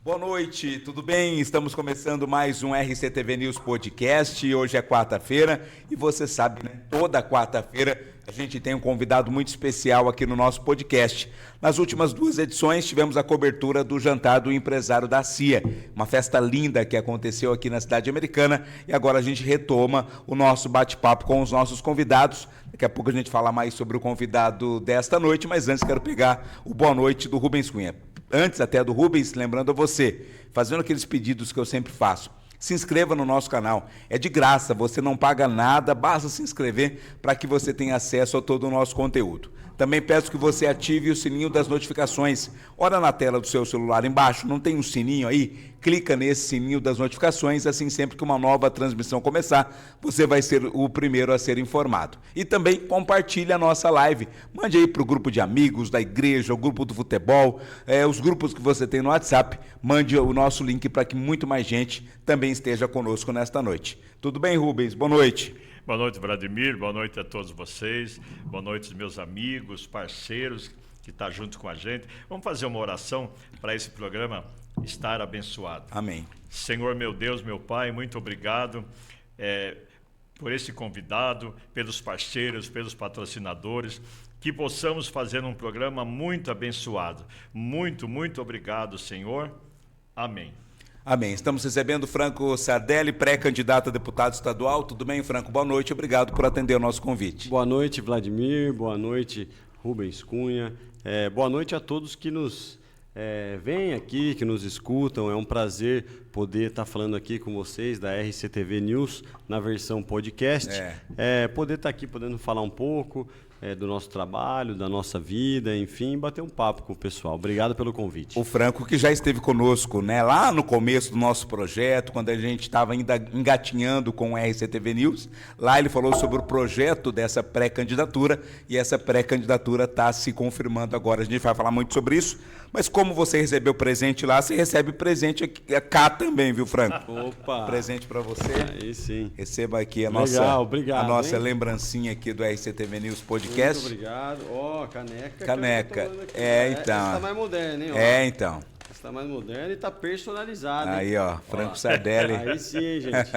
Boa noite, tudo bem? Estamos começando mais um RCTV News Podcast. Hoje é quarta-feira e você sabe, né? Toda quarta-feira a gente tem um convidado muito especial aqui no nosso podcast. Nas últimas duas edições tivemos a cobertura do jantar do empresário da CIA, uma festa linda que aconteceu aqui na cidade americana, e agora a gente retoma o nosso bate-papo com os nossos convidados. Daqui a pouco a gente fala mais sobre o convidado desta noite, mas antes quero pegar o boa noite do Rubens Cunha. Antes até do Rubens, lembrando a você, fazendo aqueles pedidos que eu sempre faço, se inscreva no nosso canal, é de graça, você não paga nada, basta se inscrever para que você tenha acesso a todo o nosso conteúdo. Também peço que você ative o sininho das notificações. Olha na tela do seu celular embaixo, não tem um sininho aí? Clica nesse sininho das notificações, assim sempre que uma nova transmissão começar, você vai ser o primeiro a ser informado. E também compartilhe a nossa live. Mande aí para o grupo de amigos, da igreja, o grupo do futebol, os grupos que você tem no WhatsApp. Mande o nosso link para que muito mais gente também esteja conosco nesta noite. Tudo bem, Rubens? Boa noite. Boa noite, Vladimir. Boa noite a todos vocês. Boa noite, meus amigos, parceiros que estão junto com a gente. Vamos fazer uma oração para esse programa estar abençoado. Amém. Senhor, meu Deus, meu Pai, muito obrigado por esse convidado, pelos parceiros, pelos patrocinadores, que possamos fazer um programa muito abençoado. Muito, muito obrigado, Senhor. Amém. Amém. Estamos recebendo Franco Sardelli, pré-candidato a deputado estadual. Tudo bem, Franco? Boa noite. Obrigado por atender o nosso convite. Boa noite, Vladimir. Boa noite, Rubens Cunha. Boa noite a todos que nos vêm aqui, que nos escutam. É um prazer poder estar falando aqui com vocês da RCTV News na versão podcast. Poder estar aqui podendo falar um pouco do nosso trabalho, da nossa vida, enfim, bater um papo com o pessoal. Obrigado pelo convite. O Franco, que já esteve conosco, né, lá no começo do nosso projeto, quando a gente estava ainda engatinhando com o RCTV News, lá ele falou sobre o projeto dessa pré-candidatura, e essa pré-candidatura está se confirmando agora. A gente vai falar muito sobre isso, mas como você recebeu presente lá, você recebe presente aqui, cá também, viu, Franco? Opa! Presente para você. Aí sim. Receba aqui a obrigado, nossa hein? lembrancinha aqui do RCTV News Podcast. Muito obrigado. Caneca. Caneca. Então. Essa tá mais moderna, hein? Então. Essa tá mais moderna e tá personalizada. Aí, ó, Franco Sardelli. Aí sim, gente.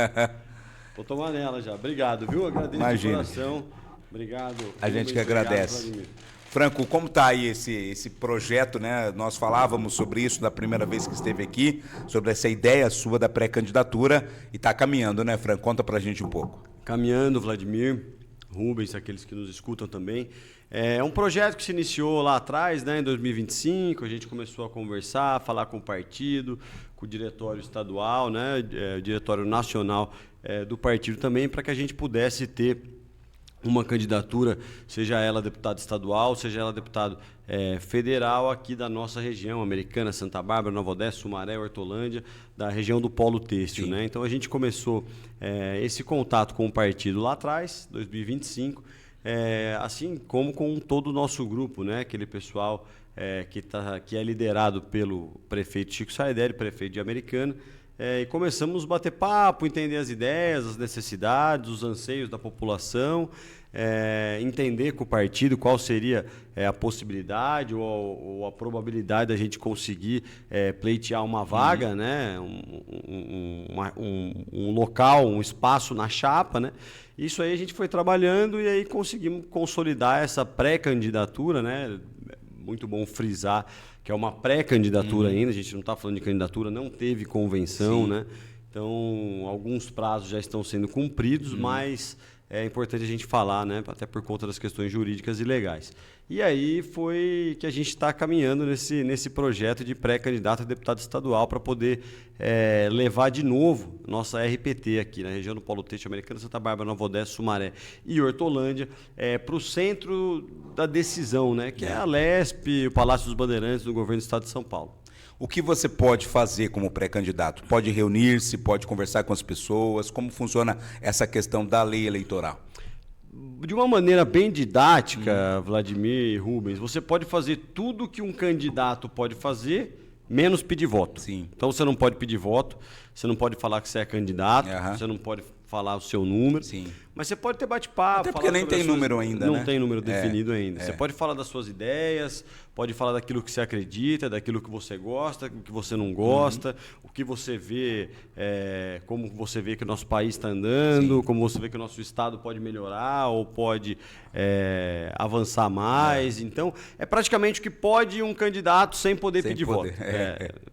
Vou tomar nela já. Obrigado, viu? Agradeço de coração. Obrigado. A gente que agradece. Vladimir. Franco, como está aí esse projeto, né? Nós falávamos sobre isso da primeira vez que esteve aqui, sobre essa ideia sua da pré-candidatura, e está caminhando, né, Franco? Conta pra gente um pouco. Caminhando, Vladimir, Rubens, aqueles que nos escutam também. É um projeto que se iniciou lá atrás, né, em 2025, a gente começou a conversar, falar com o partido, com o diretório estadual, né, o diretório nacional do partido também, para que a gente pudesse ter uma candidatura, seja ela deputado estadual, seja ela deputado federal aqui da nossa região, Americana, Santa Bárbara, Nova Odessa, Sumaré, Hortolândia, da região do Polo Têxtil, né? Então a gente começou esse contato com o partido lá atrás, 2025, assim como com todo o nosso grupo, né? Aquele pessoal que é liderado pelo prefeito Chico Sardelli, prefeito de Americana. E começamos a bater papo, entender as ideias, as necessidades, os anseios da população, entender com o partido qual seria a possibilidade ou a probabilidade da gente conseguir pleitear uma vaga, né? um local, um espaço na chapa, né? Isso aí a gente foi trabalhando e aí conseguimos consolidar essa pré-candidatura, né? Muito bom frisar que é uma pré-candidatura ainda, a gente não está falando de candidatura, não teve convenção, né? Então, alguns prazos já estão sendo cumpridos, mas é importante a gente falar, né? Até por conta das questões jurídicas e legais. E aí foi que a gente está caminhando nesse projeto de pré-candidato a deputado estadual para poder levar de novo nossa RPT aqui na região do Polo Têxtil Americana, Santa Bárbara, Nova Odessa, Sumaré e Hortolândia, para o centro da decisão, né? Que é a LESP, o Palácio dos Bandeirantes do governo do estado de São Paulo. O que você pode fazer como pré-candidato? Pode reunir-se, pode conversar com as pessoas? Como funciona essa questão da lei eleitoral? De uma maneira bem didática, Vladimir e Rubens, você pode fazer tudo que um candidato pode fazer, menos pedir voto. Sim. Então você não pode pedir voto, você não pode falar que você é candidato, você não pode falar o seu número. Sim. Mas você pode ter bate-papo. Até porque nem tem número ainda, Não né? tem número definido ainda. Você pode falar das suas ideias, pode falar daquilo que você acredita, daquilo que você gosta, do que você não gosta, o que você vê, como você vê que o nosso país está andando, como você vê que o nosso estado pode melhorar ou pode avançar mais. Então, é praticamente o que pode um candidato sem poder pedir voto.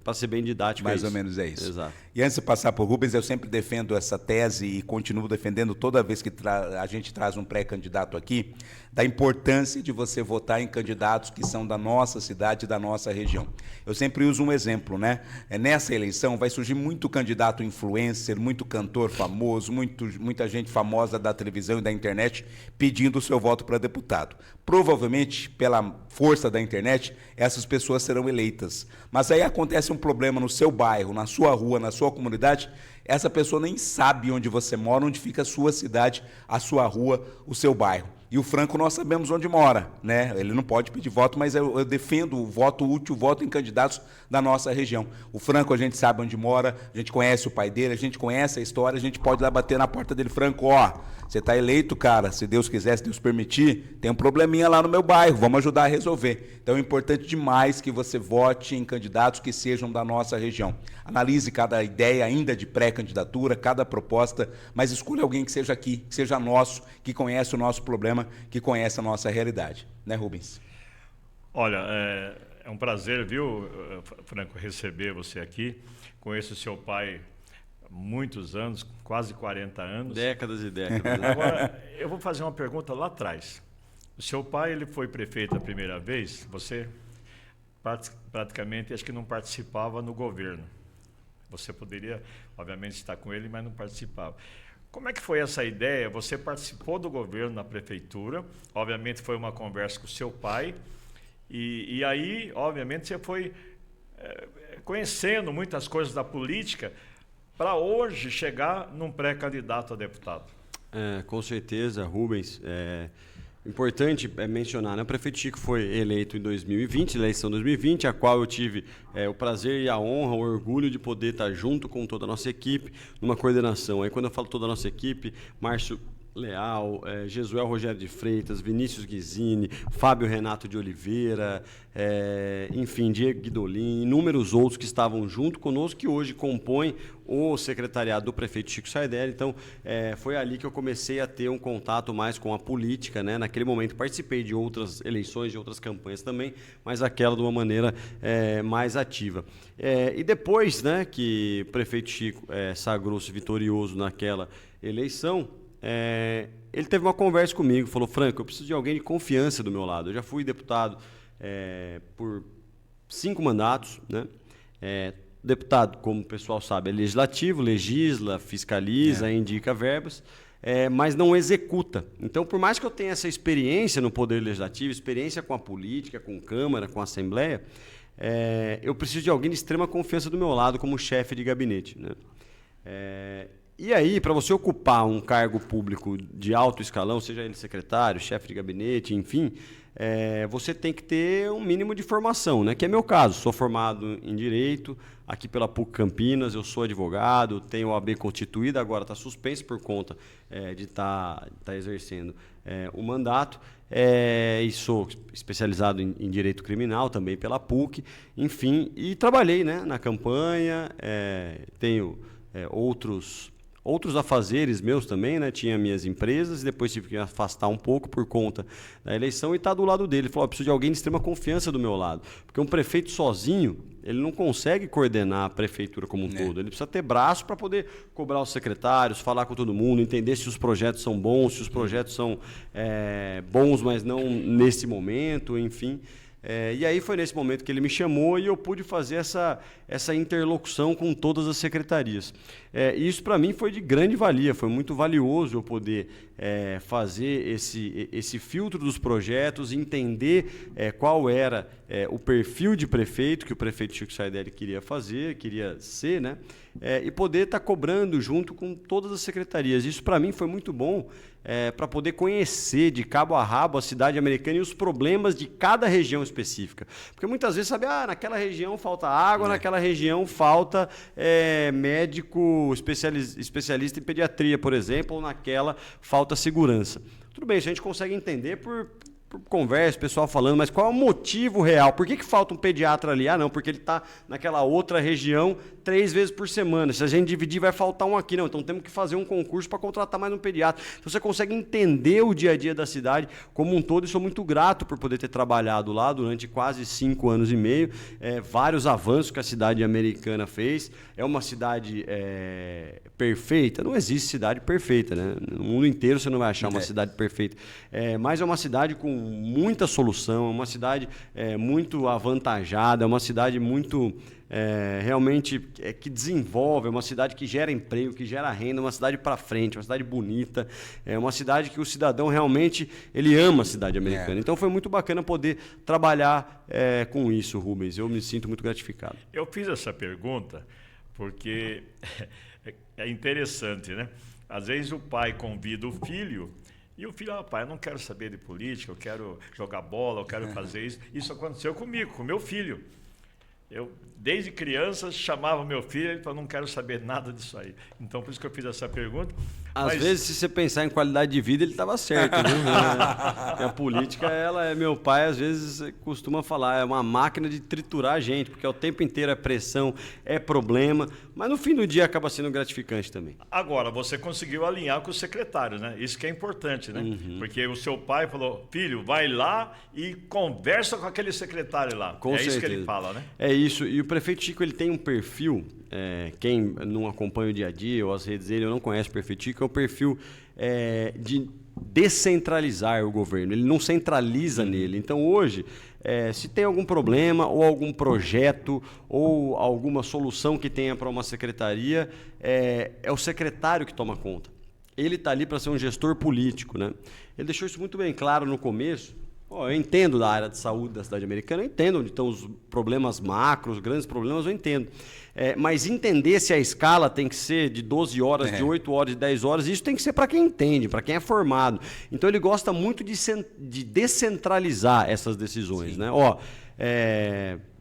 Para ser bem didático, mais ou menos é isso. Exato. E antes de passar por Rubens, eu sempre defendo essa tese e continuo defendendo toda vez que a gente traz um pré-candidato aqui, da importância de você votar em candidatos que são da nossa cidade e da nossa região. Eu sempre uso um exemplo, né? Nessa eleição vai surgir muito candidato influencer, muito cantor famoso, muita gente famosa da televisão e da internet pedindo o seu voto para deputado. Provavelmente, pela força da internet, essas pessoas serão eleitas. Mas aí acontece um problema no seu bairro, na sua rua, na sua comunidade, essa pessoa nem sabe onde você mora, onde fica a sua cidade, a sua rua, o seu bairro. E o Franco nós sabemos onde mora, né? Ele não pode pedir voto, mas eu defendo o voto útil, o voto em candidatos da nossa região. O Franco a gente sabe onde mora, a gente conhece o pai dele, a gente conhece a história, a gente pode ir lá bater na porta dele, Franco, você está eleito, cara, se Deus quiser, se Deus permitir, tem um probleminha lá no meu bairro, vamos ajudar a resolver. Então é importante demais que você vote em candidatos que sejam da nossa região. Analise cada ideia ainda de pré-candidatura, cada proposta, mas escolha alguém que seja aqui, que seja nosso, que conhece o nosso problema, que conhece a nossa realidade. Né, Rubens? Olha, é um prazer, viu, Franco, receber você aqui. Conheço o seu pai há muitos anos, quase 40 anos. Décadas e décadas. Agora, eu vou fazer uma pergunta lá atrás. O seu pai, ele foi prefeito a primeira vez, você praticamente, acho que não participava no governo. Você poderia, obviamente, estar com ele, mas não participava. Como é que foi essa ideia? Você participou do governo na prefeitura, obviamente foi uma conversa com o seu pai, e aí, obviamente, você foi conhecendo muitas coisas da política para hoje chegar num pré-candidato a deputado. Com certeza, Rubens. Importante mencionar, né? O prefeito Chico foi eleito em 2020, eleição 2020, a qual eu tive o prazer e a honra, o orgulho de poder estar junto com toda a nossa equipe, numa coordenação. Aí quando eu falo toda a nossa equipe, Márcio Leal, Jesuel Rogério de Freitas, Vinícius Guizini, Fábio Renato de Oliveira, enfim, Diego Guidolin, inúmeros outros que estavam junto conosco, que hoje compõem o secretariado do prefeito Chico Sardelli. Então, foi ali que eu comecei a ter um contato mais com a política, né? Naquele momento participei de outras eleições, de outras campanhas também, mas aquela de uma maneira mais ativa. E depois, né, que o prefeito Chico sagrou-se vitorioso naquela eleição, ele teve uma conversa comigo, falou: Franco, eu preciso de alguém de confiança do meu lado. Eu já fui deputado por 5 mandatos, né? Deputado, como o pessoal sabe, é legislativo, legisla, fiscaliza, indica verbas, mas não executa. Então, por mais que eu tenha essa experiência no Poder Legislativo, experiência com a política, com Câmara, com a Assembleia, eu preciso de alguém de extrema confiança do meu lado como chefe de gabinete, né? E aí, para você ocupar um cargo público de alto escalão, seja ele secretário, chefe de gabinete, enfim, você tem que ter um mínimo de formação, né? Que é meu caso. Sou formado em Direito, aqui pela PUC Campinas, eu sou advogado, tenho OAB constituída, agora está suspenso por conta de estar exercendo o mandato, e sou especializado em Direito Criminal, também pela PUC, enfim, e trabalhei, né, na campanha, tenho outros afazeres meus também, né? Tinha minhas empresas e depois tive que me afastar um pouco por conta da eleição e estar do lado dele. Ele falou: preciso de alguém de extrema confiança do meu lado. Porque um prefeito sozinho, ele não consegue coordenar a prefeitura como um todo. Ele precisa ter braço para poder cobrar os secretários, falar com todo mundo, entender se os projetos são bons, se os projetos são bons, mas não nesse momento, enfim. E aí foi nesse momento que ele me chamou e eu pude fazer essa interlocução com todas as secretarias. E isso para mim foi de grande valia, foi muito valioso eu poder fazer esse filtro dos projetos, entender qual era o perfil de prefeito que o prefeito Chico Sardelli queria ser, né? E poder estar cobrando junto com todas as secretarias. Isso, para mim, foi muito bom para poder conhecer de cabo a rabo a cidade americana e os problemas de cada região específica. Porque muitas vezes, sabe, naquela região falta água, naquela região falta médico especialista em pediatria, por exemplo, ou naquela falta segurança. Tudo bem, isso a gente consegue entender por conversa, pessoal falando, mas qual é o motivo real? Por que falta um pediatra ali? Não, porque ele está naquela outra região 3 vezes por semana. Se a gente dividir, vai faltar um aqui. Não, então temos que fazer um concurso para contratar mais um pediatra. Então você consegue entender o dia a dia da cidade como um todo, e sou muito grato por poder ter trabalhado lá durante quase 5 anos e meio, vários avanços que a cidade americana fez. É uma cidade perfeita? Não existe cidade perfeita, né? No mundo inteiro você não vai achar uma cidade perfeita. Mas é uma cidade com muita solução, é uma cidade muito avantajada, é uma cidade muito realmente que desenvolve, é uma cidade que gera emprego, que gera renda, uma cidade para frente, uma cidade bonita, é uma cidade que o cidadão realmente ele ama a cidade americana. Então foi muito bacana poder trabalhar com isso, Rubens. Eu me sinto muito gratificado. Eu fiz essa pergunta porque é interessante, né? Às vezes o pai convida o filho e o filho, pai, eu não quero saber de política, eu quero jogar bola, eu quero fazer isso. Isso aconteceu comigo, com meu filho. Eu, desde criança, chamava meu filho e falava, não quero saber nada disso aí. Então, por isso que eu fiz essa pergunta. Às vezes, se você pensar em qualidade de vida, ele estava certo, viu? A política, meu pai, às vezes, costuma falar, é uma máquina de triturar a gente, porque o tempo inteiro é pressão, é problema, mas no fim do dia acaba sendo gratificante também. Agora, você conseguiu alinhar com o secretário, né? Isso que é importante, né? Porque o seu pai falou, filho, vai lá e conversa com aquele secretário lá. Com certeza. Isso que ele fala, né? É isso, e o prefeito Chico, ele tem um perfil, quem não acompanha o dia a dia ou as redes dele, eu não conheço o prefeito Chico, é um perfil de descentralizar o governo, ele não centraliza nele. Então hoje, se tem algum problema ou algum projeto ou alguma solução que tenha para uma secretaria, é o secretário que toma conta. Ele está ali para ser um gestor político, né? Ele deixou isso muito bem claro no começo. Eu entendo da área de saúde da cidade americana, eu entendo onde estão os problemas macros, os grandes problemas, eu entendo. Mas entender se a escala tem que ser de 12 horas, de 8 horas, de 10 horas, isso tem que ser para quem entende, para quem é formado. Então ele gosta muito de descentralizar essas decisões, né?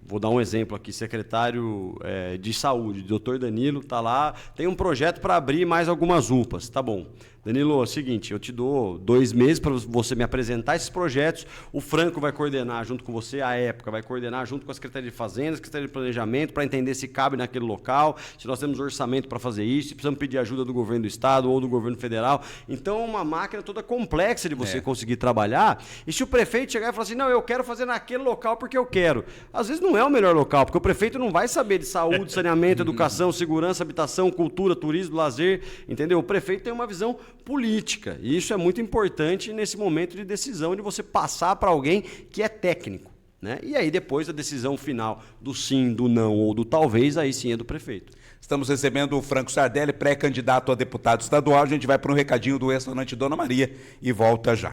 Vou dar um exemplo aqui, secretário de saúde, doutor Danilo, está lá, tem um projeto para abrir mais algumas UPAs, tá bom. Danilo, é o seguinte, eu te dou 2 meses para você me apresentar esses projetos, o Franco vai coordenar junto com você, a época vai coordenar junto com a Secretaria de Fazenda, a Secretaria de Planejamento, para entender se cabe naquele local, se nós temos orçamento para fazer isso, se precisamos pedir ajuda do governo do estado ou do governo federal. Então é uma máquina toda complexa de você conseguir trabalhar, e se o prefeito chegar e falar assim, não, eu quero fazer naquele local porque eu quero, às vezes não é o melhor local, porque o prefeito não vai saber de saúde, saneamento, educação, segurança, habitação, cultura, turismo, lazer, entendeu? O prefeito tem uma visão política. E isso é muito importante nesse momento de decisão, de você passar para alguém que é técnico, né? E aí depois a decisão final do sim, do não ou do talvez, aí sim é do prefeito. Estamos recebendo o Franco Sardelli, pré-candidato a deputado estadual. A gente vai para um recadinho do restaurante Dona Maria e volta já.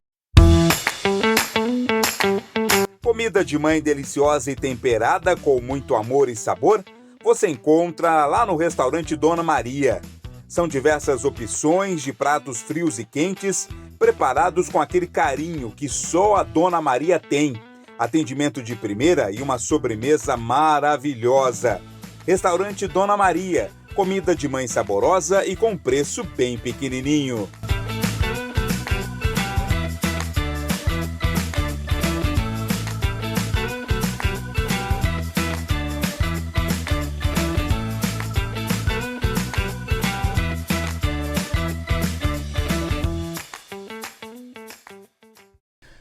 Comida de mãe deliciosa e temperada com muito amor e sabor, você encontra lá no restaurante Dona Maria. São diversas opções de pratos frios e quentes, preparados com aquele carinho que só a Dona Maria tem. Atendimento de primeira e uma sobremesa maravilhosa. Restaurante Dona Maria, comida de mãe saborosa e com preço bem pequenininho.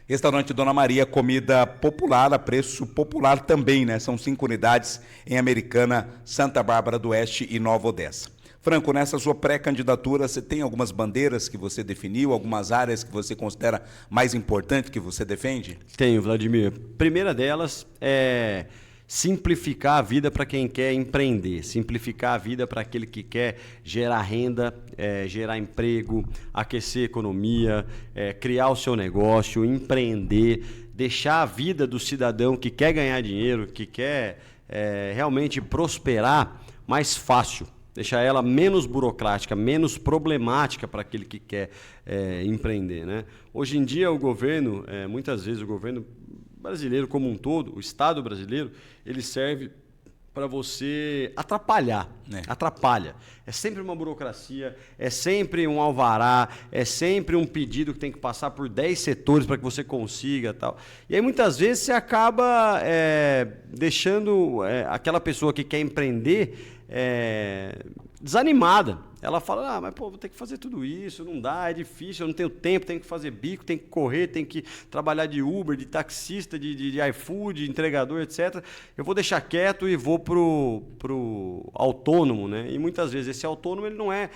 Restaurante Dona Maria, comida popular a preço popular também, né? São 5 unidades em Americana, Santa Bárbara do Oeste e Nova Odessa. Franco, nessa sua pré-candidatura, você tem algumas bandeiras que você definiu, algumas áreas que você considera mais importantes que você defende? Tenho, Vladimir. Primeira delas é simplificar a vida para quem quer empreender, simplificar a vida para aquele que quer gerar renda, gerar emprego, aquecer a economia, criar o seu negócio, empreender, deixar a vida do cidadão que quer ganhar dinheiro, que quer realmente prosperar mais fácil. Deixar ela menos burocrática, menos problemática para aquele que quer empreender, né? Hoje em dia o governo, muitas vezes o governo brasileiro como um todo, o Estado brasileiro, ele serve para você atrapalhar, atrapalha. É sempre uma burocracia, é sempre um alvará, é sempre um pedido que tem que passar por 10 setores para que você consiga tal. E aí muitas vezes você acaba deixando aquela pessoa que quer empreender desanimada. Ela fala, mas pô, vou ter que fazer tudo isso, não dá, é difícil, eu não tenho tempo, tenho que fazer bico, tenho que correr, tenho que trabalhar de Uber, de taxista, de iFood, de entregador, etc. Eu vou deixar quieto e vou pro autônomo, né? E muitas vezes esse autônomo ele não é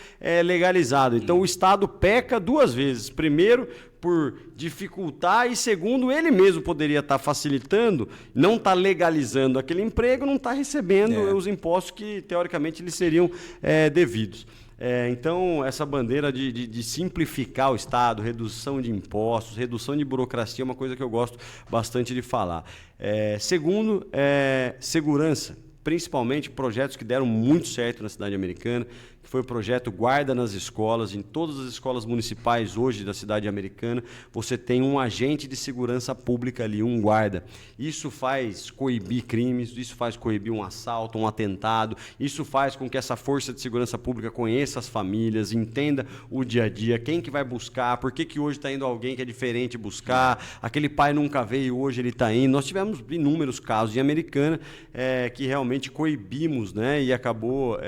legalizado. Então o Estado peca duas vezes. Primeiro, por dificultar, e segundo, ele mesmo poderia estar facilitando, não está legalizando aquele emprego, não está recebendo os impostos que, teoricamente, lhes seriam devidos. Então, essa bandeira de simplificar o Estado, redução de impostos, redução de burocracia é uma coisa que eu gosto bastante de falar. Segundo, segurança, principalmente projetos que deram muito certo na cidade americana, que foi o projeto Guarda nas Escolas. Em todas as escolas municipais hoje da cidade americana, você tem um agente de segurança pública ali, um guarda. Isso faz coibir crimes, isso faz coibir um assalto, um atentado, isso faz com que essa força de segurança pública conheça as famílias, entenda o dia a dia, quem que vai buscar, por que hoje está indo alguém que é diferente buscar, aquele pai nunca veio, hoje ele está indo. Nós tivemos inúmeros casos em Americana que realmente coibimos, né, e acabou...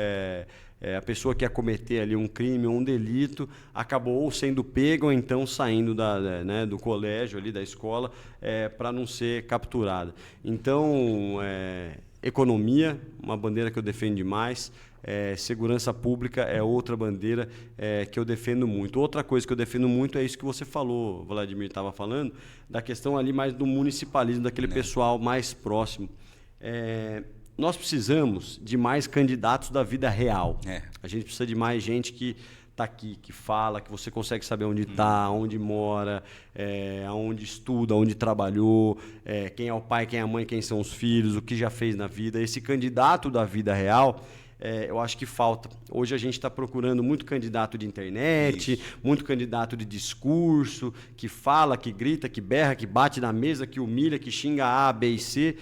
a pessoa que ia cometer ali um crime ou um delito acabou ou sendo pega ou então saindo do colégio, ali, da escola, para não ser capturada. Então, economia, uma bandeira que eu defendo demais. Segurança pública é outra bandeira que eu defendo muito. Outra coisa que eu defendo muito é isso que você falou, Vladimir estava falando, da questão ali mais do municipalismo, daquele pessoal mais próximo. Nós precisamos de mais candidatos da vida real. A gente precisa de mais gente que está aqui, que fala, que você consegue saber onde está, onde mora, onde estuda, onde trabalhou, quem é o pai, quem é a mãe, quem são os filhos, o que já fez na vida. Esse candidato da vida real, eu acho que falta. Hoje a gente está procurando muito candidato de internet, muito candidato de discurso, que fala, que grita, que berra, que bate na mesa, que humilha, que xinga A, B e C.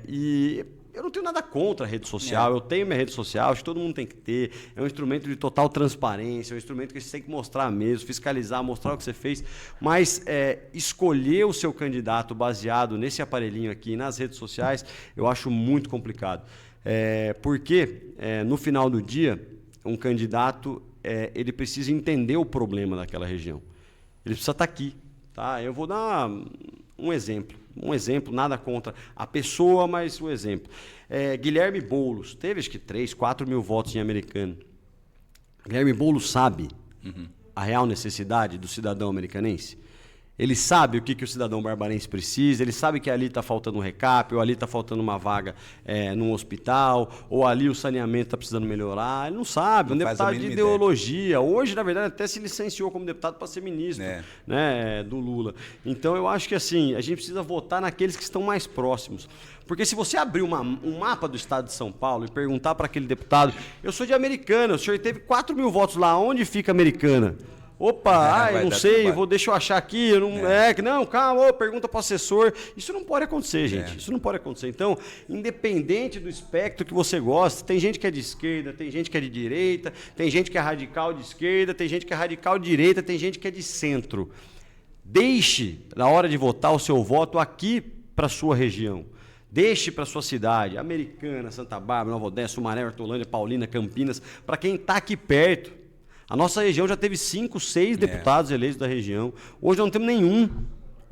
E eu não tenho nada contra a rede social, eu tenho minha rede social, acho que todo mundo tem que ter. É um instrumento de total transparência, é um instrumento que você tem que mostrar mesmo, fiscalizar, mostrar o que você fez, mas escolher o seu candidato baseado nesse aparelhinho aqui, nas redes sociais, eu acho muito complicado. Porque, no final do dia, um candidato ele precisa entender o problema daquela região. Ele precisa estar aqui. Tá? Eu vou dar um exemplo. Um exemplo, nada contra a pessoa, mas o exemplo. Guilherme Boulos, teve acho que 3, 4 mil votos em Americana. Guilherme Boulos sabe a real necessidade do cidadão americanense? Ele sabe o que o cidadão barbarense precisa, ele sabe que ali está faltando um recap, ou ali está faltando uma vaga num hospital, ou ali o saneamento está precisando melhorar. Ele não sabe, é um deputado de ideologia. Hoje, na verdade, até se licenciou como deputado para ser ministro, do Lula. Então, eu acho que assim, a gente precisa votar naqueles que estão mais próximos. Porque se você abrir um mapa do estado de São Paulo e perguntar para aquele deputado, eu sou de Americana, o senhor teve 4 mil votos lá, onde fica Americana? Opa, não sei, deixa eu achar aqui, não, calma, pergunta para o assessor. Isso não pode acontecer, gente, isso não pode acontecer. Então, independente do espectro que você gosta, tem gente que é de esquerda, tem gente que é de direita, tem gente que é radical de esquerda, tem gente que é radical de direita, tem gente que é de centro. Deixe, na hora de votar, o seu voto aqui para a sua região. Deixe para a sua cidade, Americana, Santa Bárbara, Nova Odessa, Sumaré, Hortolândia, Paulina, Campinas, para quem está aqui perto. A nossa região já teve 5, 6 deputados eleitos da região. Hoje não temos nenhum.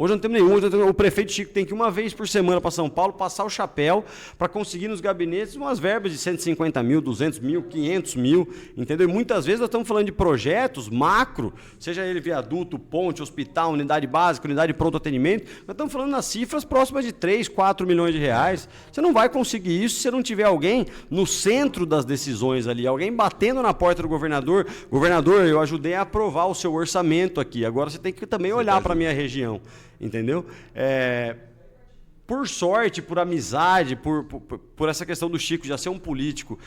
Hoje não temos nenhum. O prefeito Chico tem que ir uma vez por semana para São Paulo passar o chapéu para conseguir nos gabinetes umas verbas de 150 mil, 200 mil, 500 mil, entendeu? E muitas vezes nós estamos falando de projetos macro, seja ele viaduto, ponte, hospital, unidade básica, unidade de pronto atendimento, nós estamos falando nas cifras próximas de 3, 4 milhões de reais. Você não vai conseguir isso se você não tiver alguém no centro das decisões ali, alguém batendo na porta do governador. Governador, eu ajudei a aprovar o seu orçamento aqui, agora você tem que também olhar para a minha região. Entendeu? Por sorte, por amizade, por essa questão do Chico já ser um político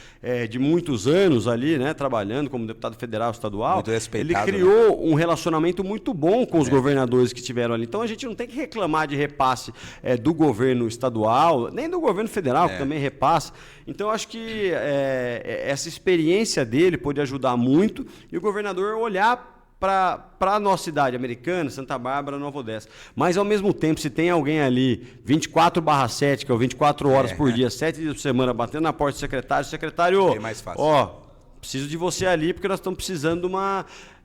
de muitos anos ali, né, trabalhando como deputado federal estadual, muito respeitado, ele criou um relacionamento muito bom com os governadores que estiveram ali. Então a gente não tem que reclamar de repasse do governo estadual, nem do governo federal, que também repassa. Então eu acho que essa experiência dele pode ajudar muito e o governador olhar para a nossa cidade, Americana, Santa Bárbara, Nova Odessa. Mas, ao mesmo tempo, se tem alguém ali 24/7, que é 24 horas por dia, 7 dias por semana, batendo na porta do secretário, é mais fácil. Preciso de você ali porque nós estamos precisando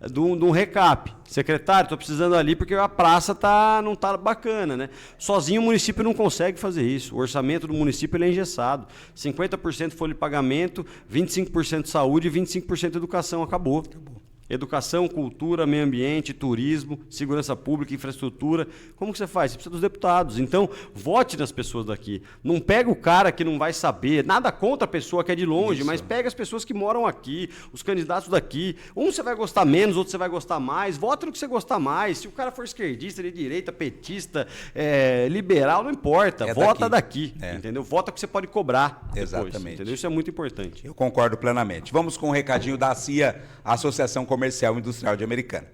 de um recap. Secretário, estou precisando ali porque a praça não está bacana, né? Sozinho o município não consegue fazer isso. O orçamento do município ele é engessado. 50% folha de pagamento, 25% saúde e 25% educação. Acabou. Educação, cultura, meio ambiente, turismo, segurança pública, infraestrutura. Como que você faz? Você precisa dos deputados. Então, vote nas pessoas daqui. Não pega o cara que não vai saber. Nada contra a pessoa que é de longe, mas pega as pessoas que moram aqui, os candidatos daqui. Um você vai gostar menos, outro você vai gostar mais. Vota no que você gostar mais. Se o cara for esquerdista, de direita, petista, liberal, não importa. Vota daqui. Entendeu? Vota que você pode cobrar depois. Exatamente. Entendeu? Isso é muito importante. Eu concordo plenamente. Vamos com um recadinho da CIA, Associação Comercial e Industrial de Americana.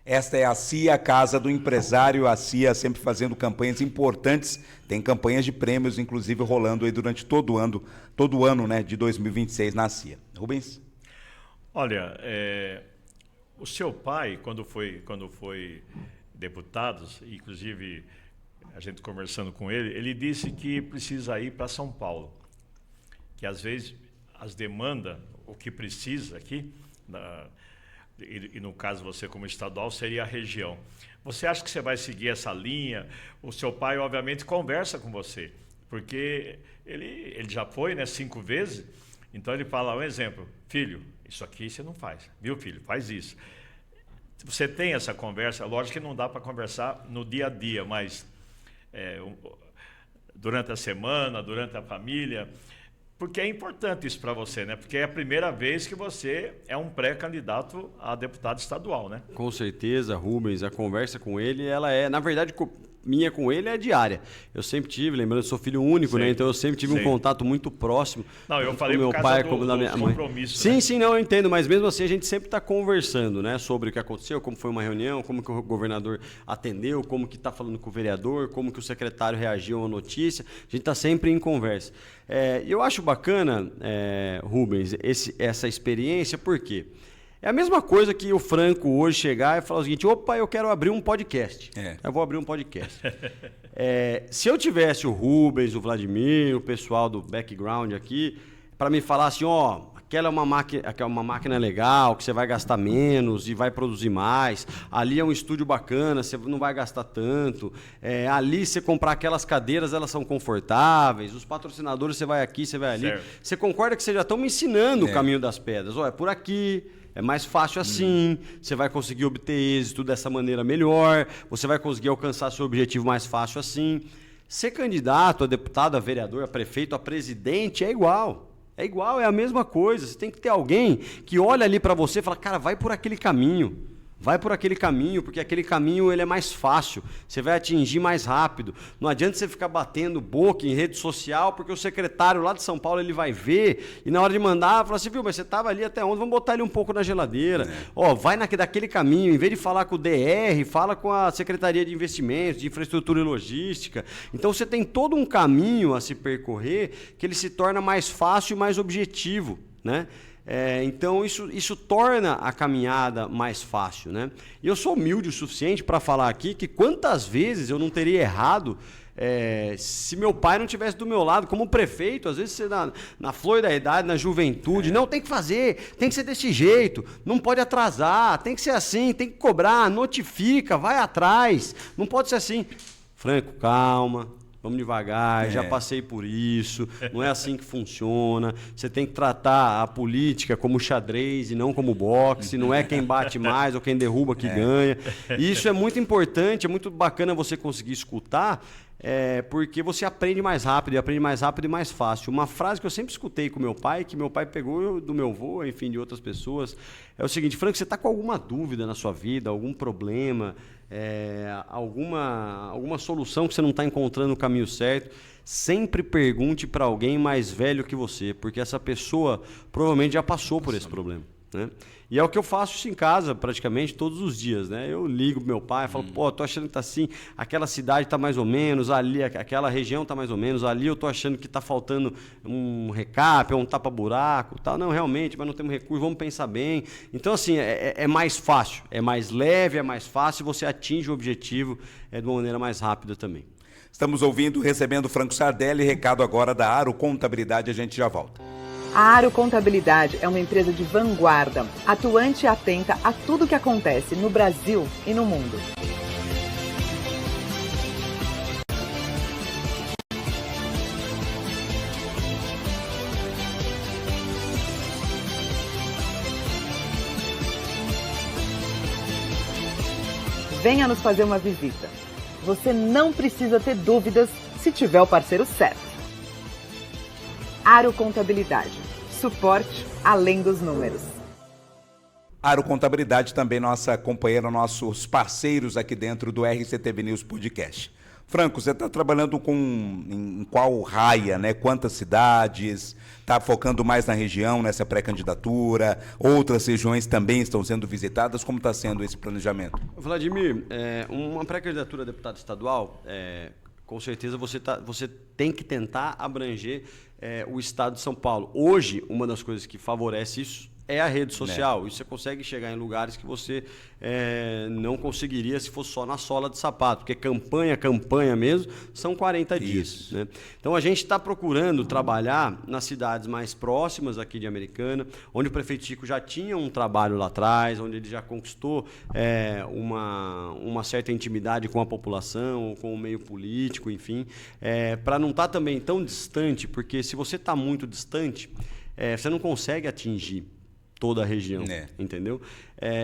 Esta é a CIA, Casa do Empresário, a CIA sempre fazendo campanhas importantes, tem campanhas de prêmios, inclusive, rolando aí durante todo o ano, né, de 2026 na CIA. Rubens? Olha, o seu pai, quando foi deputado, inclusive a gente conversando com ele disse que precisa ir para São Paulo, que às vezes as demandas, o que precisa aqui, e no caso você como estadual, seria a região. Você acha que você vai seguir essa linha? O seu pai, obviamente, conversa com você, porque ele já foi, né, 5 vezes, então ele fala, um exemplo, filho, isso aqui você não faz, viu, filho? Faz isso. Você tem essa conversa, lógico que não dá para conversar no dia a dia, mas durante a semana, durante a família, porque é importante isso para você, né? Porque é a primeira vez que você é um pré-candidato a deputado estadual, né? Com certeza, Rubens, a conversa com ele, ela na verdade, minha com ele é diária. Eu sempre tive, lembrando, eu sou filho único, né? Então eu sempre tive um contato muito próximo. Não, eu falei com meu pai, como da minha mãe. Sim, sim, não, eu entendo, mas mesmo assim a gente sempre está conversando, né? Sobre o que aconteceu, como foi uma reunião, como que o governador atendeu, como que está falando com o vereador, como que o secretário reagiu a uma notícia. A gente está sempre em conversa. E eu acho bacana, Rubens, essa experiência, por quê? É a mesma coisa que o Franco hoje chegar e falar o seguinte, opa, eu quero abrir um podcast. Eu vou abrir um podcast. Se eu tivesse o Rubens, o Vladimir, o pessoal do background aqui, para me falar assim, aquela é uma máquina legal, que você vai gastar menos e vai produzir mais. Ali é um estúdio bacana, você não vai gastar tanto. Ali, você comprar aquelas cadeiras, elas são confortáveis. Os patrocinadores, você vai aqui, você vai ali. Certo. Você concorda que vocês já estão me ensinando o caminho das pedras. É por aqui, é mais fácil assim, você vai conseguir obter êxito dessa maneira melhor, você vai conseguir alcançar seu objetivo mais fácil assim. Ser candidato a deputado, a vereador, a prefeito, a presidente é igual. É igual, é a mesma coisa. Você tem que ter alguém que olha ali para você e fala, cara, vai por aquele caminho. Vai por aquele caminho, porque aquele caminho ele é mais fácil. Você vai atingir mais rápido. Não adianta você ficar batendo boca em rede social, porque o secretário lá de São Paulo ele vai ver e na hora de mandar, fala assim, viu, mas você estava ali até ontem, vamos botar ele um pouco na geladeira. Vai daquele caminho, em vez de falar com o DR, fala com a Secretaria de Investimentos, de Infraestrutura e Logística. Então você tem todo um caminho a se percorrer que ele se torna mais fácil e mais objetivo, né? Então, isso torna a caminhada mais fácil, né? E eu sou humilde o suficiente para falar aqui que quantas vezes eu não teria errado se meu pai não estivesse do meu lado como prefeito. Às vezes você na flor da idade, na juventude, não, tem que fazer, tem que ser desse jeito, não pode atrasar, tem que ser assim, tem que cobrar, notifica, vai atrás, não pode ser assim. Franco, calma. Vamos devagar, já passei por isso, não é assim que funciona. Você tem que tratar a política como xadrez e não como boxe, não é quem bate mais ou quem derruba que ganha. E isso é muito importante, é muito bacana você conseguir escutar, porque você aprende mais rápido e mais fácil. Uma frase que eu sempre escutei com meu pai, que meu pai pegou do meu avô, enfim, de outras pessoas, é o seguinte: Franco, você está com alguma dúvida na sua vida, algum problema, alguma solução que você não está encontrando o caminho certo, sempre pergunte para alguém mais velho que você, porque essa pessoa provavelmente já passou por esse problema, né? E é o que eu faço isso em casa praticamente todos os dias, né? Eu ligo pro meu pai, falo, pô, tô achando que tá assim, aquela cidade tá mais ou menos, ali, aquela região tá mais ou menos, ali eu tô achando que tá faltando um recap, um tapa-buraco, tal. Não, realmente, mas não temos recurso, vamos pensar bem. Então, assim, é mais fácil, é mais leve, é mais fácil, você atinge o objetivo de uma maneira mais rápida também. Estamos recebendo Franco Sardelli, recado agora da Aro Contabilidade, a gente já volta. A Aro Contabilidade é uma empresa de vanguarda, atuante e atenta a tudo o que acontece no Brasil e no mundo. Venha nos fazer uma visita. Você não precisa ter dúvidas se tiver o parceiro certo. Aro Contabilidade. Suporte além dos números. Aro Contabilidade também nossa companheira, nossos parceiros aqui dentro do RCTV News Podcast. Franco, você está trabalhando em qual raia, né? Quantas cidades? Está focando mais na região, nessa pré-candidatura? Outras regiões também estão sendo visitadas? Como está sendo esse planejamento? Vladimir, uma pré-candidatura a deputado estadual, com certeza você tem que tentar abranger o estado de São Paulo. Hoje, uma das coisas que favorece isso é a rede social. Isso você consegue chegar em lugares que você não conseguiria se fosse só na sola de sapato, porque campanha mesmo, são 40 dias. Né? Então a gente está procurando trabalhar nas cidades mais próximas aqui de Americana, onde o prefeito Chico já tinha um trabalho lá atrás, onde ele já conquistou uma certa intimidade com a população, ou com o meio político, enfim, para não estar também tão distante, porque se você está muito distante, você não consegue atingir toda a região, entendeu?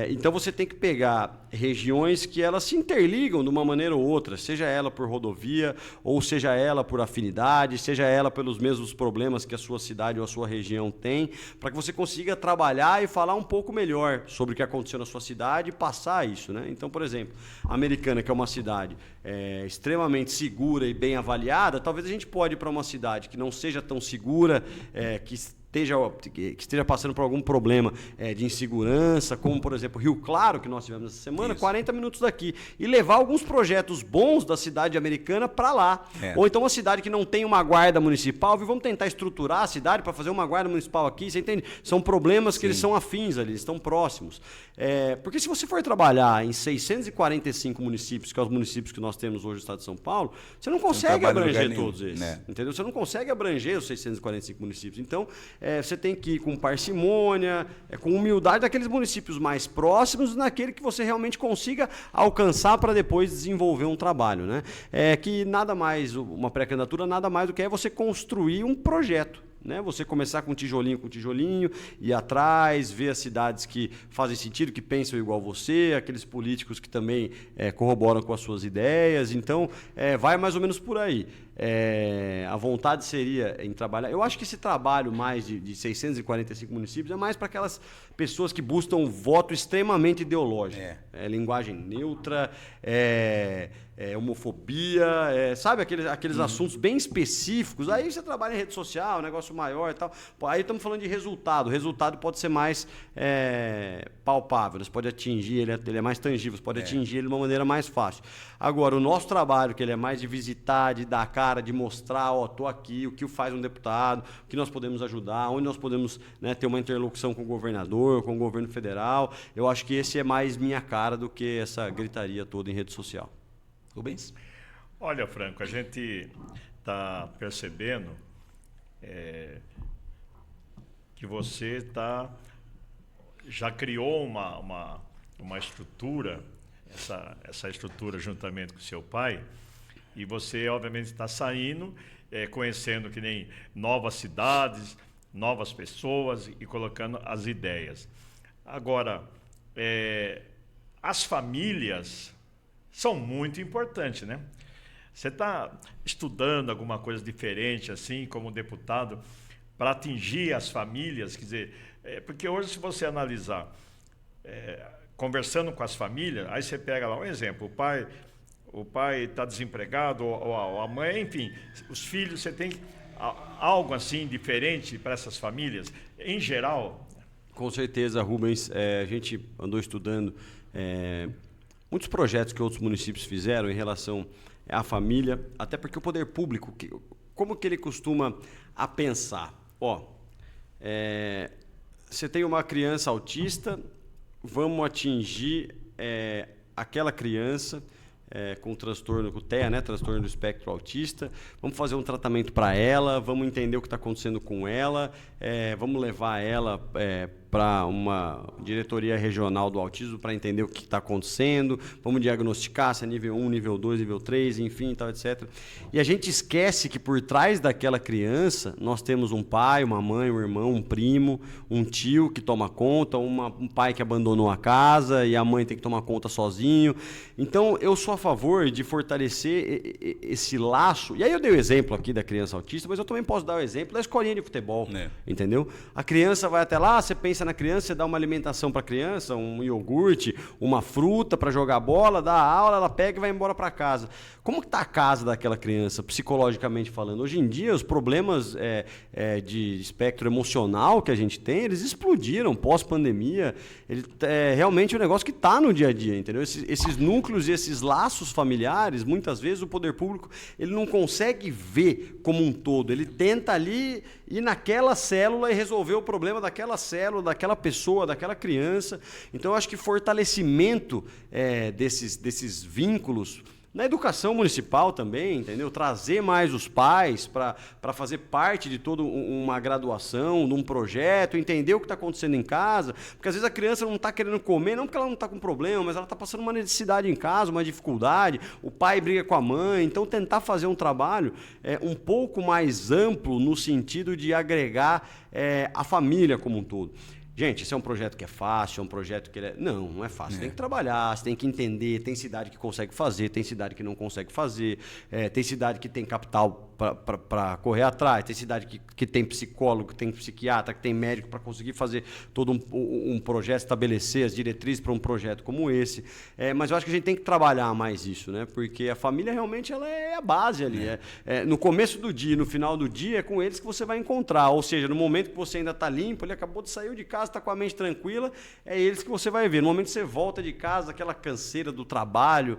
Então você tem que pegar regiões que elas se interligam de uma maneira ou outra, seja ela por rodovia, ou seja ela por afinidade, seja ela pelos mesmos problemas que a sua cidade ou a sua região tem, para que você consiga trabalhar e falar um pouco melhor sobre o que aconteceu na sua cidade e passar isso, né? Então, por exemplo, a Americana, que é uma cidade extremamente segura e bem avaliada, talvez a gente pode ir para uma cidade que não seja tão segura, que esteja passando por algum problema de insegurança, como, por exemplo, Rio Claro, que nós tivemos essa semana, 40 minutos daqui, e levar alguns projetos bons da cidade americana para lá. Ou então uma cidade que não tem uma guarda municipal, vamos tentar estruturar a cidade para fazer uma guarda municipal aqui, você entende? São problemas que eles são afins ali, eles estão próximos. Porque se você for trabalhar em 645 municípios, que é os municípios que nós temos hoje no estado de São Paulo, você não consegue abranger todos esses. Entendeu? Você não consegue abranger os 645 municípios. Então, você tem que ir com parcimônia, com humildade daqueles municípios mais próximos, naquele que você realmente consiga alcançar para depois desenvolver um trabalho, né? Que nada mais, uma pré-candidatura nada mais do que você construir um projeto. Né? Você começar com tijolinho, ir atrás, ver as cidades que fazem sentido, que pensam igual você, aqueles políticos que também corroboram com as suas ideias. Então, vai mais ou menos por aí. A vontade seria em trabalhar. Eu acho que esse trabalho mais de 645 municípios é mais para aquelas pessoas que buscam um voto extremamente ideológico. Linguagem neutra, homofobia, sabe, aqueles assuntos bem específicos. Aí você trabalha em rede social, negócio maior e tal. Pô, aí estamos falando de resultado. O resultado pode ser mais palpável, você pode atingir, ele é mais tangível, você pode atingir ele de uma maneira mais fácil. Agora, o nosso trabalho, que ele é mais de visitar, de dar a cara, de mostrar, tô aqui, o que faz um deputado, o que nós podemos ajudar, onde nós podemos, né, ter uma interlocução com o governador, com o governo federal, eu acho que esse é mais minha cara do que essa gritaria toda em rede social. Rubens? Olha, Franco, a gente está percebendo que você já criou uma estrutura, essa estrutura juntamente com seu pai, e você, obviamente, está saindo, conhecendo que nem novas cidades, novas pessoas e colocando as ideias. Agora, as famílias são muito importantes, né? Você está estudando alguma coisa diferente, assim, como deputado, para atingir as famílias? Quer dizer, porque hoje, se você analisar, conversando com as famílias, aí você pega lá um exemplo, o pai está desempregado, ou a mãe, enfim, os filhos, você tem algo assim diferente para essas famílias, em geral? Com certeza, Rubens, a gente andou estudando muitos projetos que outros municípios fizeram em relação à família, até porque o poder público, como que ele costuma a pensar? Você tem uma criança autista, vamos atingir aquela criança com transtorno, com TEA, né, transtorno do espectro autista, vamos fazer um tratamento para ela, vamos entender o que está acontecendo com ela, vamos levar ela para uma diretoria regional do autismo para entender o que está acontecendo, vamos diagnosticar se é nível 1, nível 2, nível 3, enfim, tal, etc. E a gente esquece que por trás daquela criança nós temos um pai, uma mãe, um irmão, um primo, um tio que toma conta, um pai que abandonou a casa e a mãe tem que tomar conta sozinho. Então, eu sou a favor de fortalecer esse laço. E aí eu dei o exemplo aqui da criança autista, mas eu também posso dar o exemplo da escolinha de futebol, entendeu? A criança vai até lá, você pensa na criança, você dá uma alimentação para a criança, um iogurte, uma fruta para jogar bola, dá a aula, ela pega e vai embora para casa. Como que está a casa daquela criança, psicologicamente falando? Hoje em dia, os problemas de espectro emocional que a gente tem, eles explodiram pós-pandemia. Realmente um negócio que está no dia a dia, entendeu? Esses núcleos e esses laços familiares, muitas vezes o poder público ele não consegue ver como um todo. Ele tenta ali ir naquela célula e resolver o problema daquela célula, daquela pessoa, daquela criança. Então, eu acho que fortalecimento desses vínculos na educação municipal também, entendeu? Trazer mais os pais para fazer parte de toda uma graduação, de um projeto, entender o que está acontecendo em casa, porque às vezes a criança não está querendo comer, não porque ela não está com problema, mas ela está passando uma necessidade em casa, uma dificuldade, o pai briga com a mãe, então tentar fazer um trabalho um pouco mais amplo no sentido de agregar a família como um todo. Gente, esse é um projeto que é fácil, é um projeto que não é fácil. Você tem que trabalhar, você tem que entender. Tem cidade que consegue fazer, tem cidade que não consegue fazer, tem cidade que tem capital para correr atrás, tem cidade que tem psicólogo, que tem psiquiatra, que tem médico para conseguir fazer todo um projeto, estabelecer as diretrizes para um projeto como esse. Mas eu acho que a gente tem que trabalhar mais isso, né? Porque a família realmente ela é a base ali. No começo do dia, no final do dia, é com eles que você vai encontrar. Ou seja, no momento que você ainda está limpo, ele acabou de sair de casa, está com a mente tranquila, é eles que você vai ver. No momento que você volta de casa, aquela canseira do trabalho,